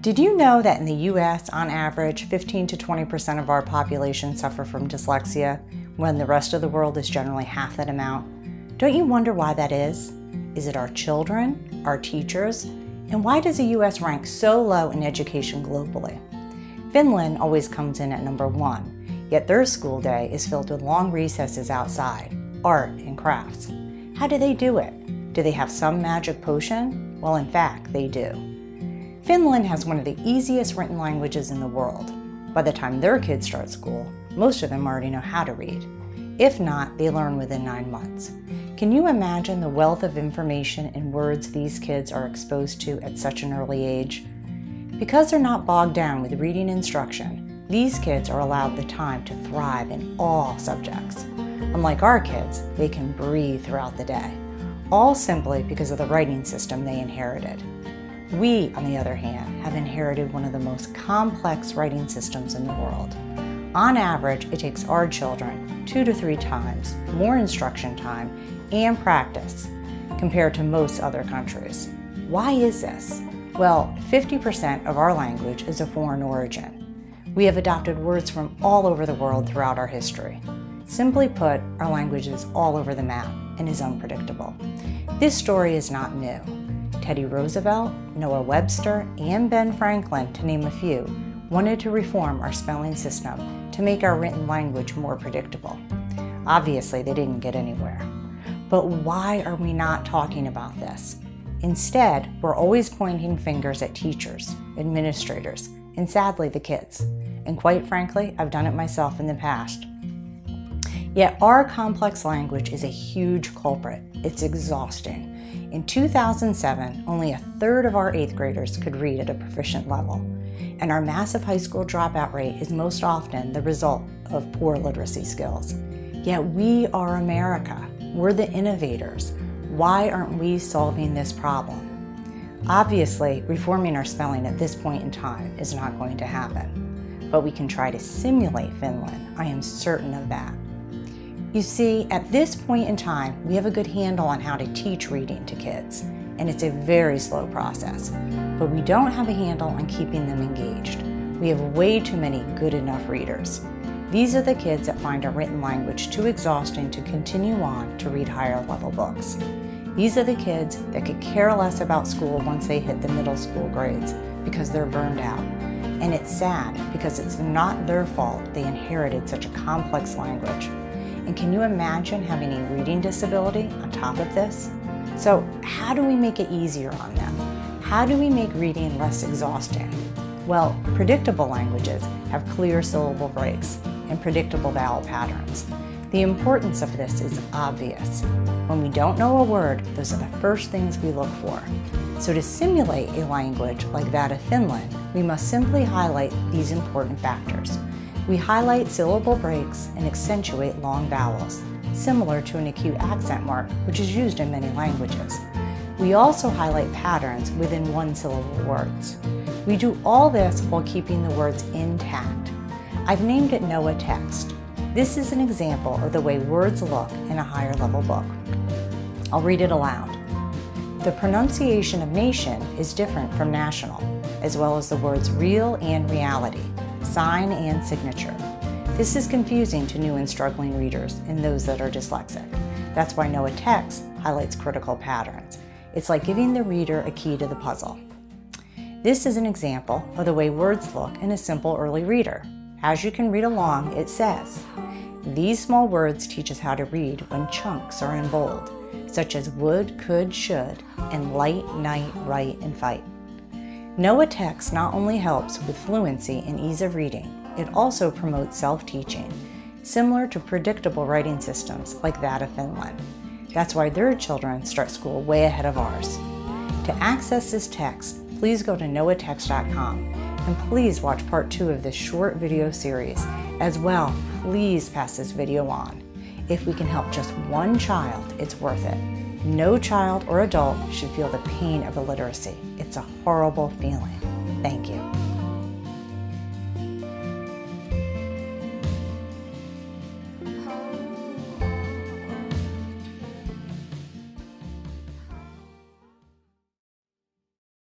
Did you know that in the US, on average, 15 to 20% of our population suffer from dyslexia, when the rest of the world is generally half that amount? Don't you wonder why that is? Is it our children, our teachers? And why does the US rank so low in education globally? Finland always comes in at number 1, yet their school day is filled with long recesses outside, art and crafts. How do they do it? Do they have some magic potion? Well, in fact, they do. Finland has one of the easiest written languages in the world. By the time their kids start school, most of them already know how to read. If not, they learn within 9 months. Can you imagine the wealth of information and words these kids are exposed to at such an early age? Because they're not bogged down with reading instruction, these kids are allowed the time to thrive in all subjects. Unlike our kids, they can breathe throughout the day, all simply because of the writing system they inherited. We, on the other hand, have inherited one of the most complex writing systems in the world. On average, it takes our children 2 to 3 times more instruction time and practice compared to most other countries. Why is this? Well, 50% of our language is of foreign origin. We have adopted words from all over the world throughout our history. Simply put, our language is all over the map and is unpredictable. This story is not new. Teddy Roosevelt, Noah Webster, and Ben Franklin, to name a few, wanted to reform our spelling system to make our written language more predictable. Obviously, they didn't get anywhere. But why are we not talking about this? Instead, we're always pointing fingers at teachers, administrators, and sadly, the kids. And quite frankly, I've done it myself in the past. Yet our complex language is a huge culprit. It's exhausting. In 2007, only 1/3 of our 8th graders could read at a proficient level, and our massive high school dropout rate is most often the result of poor literacy skills. Yet we are America. We're the innovators. Why aren't we solving this problem? Obviously, reforming our spelling at this point in time is not going to happen, but we can try to simulate Finland. I am certain of that. You see, at this point in time, we have a good handle on how to teach reading to kids, and it's a very slow process. But we don't have a handle on keeping them engaged. We have way too many good enough readers. These are the kids that find our written language too exhausting to continue on to read higher level books. These are the kids that could care less about school once they hit the middle school grades because they're burned out. And it's sad because it's not their fault they inherited such a complex language. And can you imagine having a reading disability on top of this? So how do we make it easier on them? How do we make reading less exhausting? Well, predictable languages have clear syllable breaks and predictable vowel patterns. The importance of this is obvious. When we don't know a word, those are the first things we look for. So to simulate a language like that of Finland, we must simply highlight these important factors. We highlight syllable breaks and accentuate long vowels, similar to an acute accent mark, which is used in many languages. We also highlight patterns within one-syllable words. We do all this while keeping the words intact. I've named it Noah Text. This is an example of the way words look in a higher level book. I'll read it aloud. The pronunciation of nation is different from national, as well as the words real and reality, sign and signature. This is confusing to new and struggling readers and those that are dyslexic. That's why Noah Text highlights critical patterns. It's like giving the reader a key to the puzzle. This is an example of the way words look in a simple early reader. As you can read along, it says, these small words teach us how to read when chunks are in bold, such as would, could, should, and light, night, write, and fight. Noah Text not only helps with fluency and ease of reading, it also promotes self-teaching, similar to predictable writing systems like that of Finland. That's why their children start school way ahead of ours. To access this text, please go to noahtext.com, and please watch part 2 of this short video series. As well, please pass this video on. If we can help just one child, it's worth it. No child or adult should feel the pain of illiteracy. It's a horrible feeling. Thank you.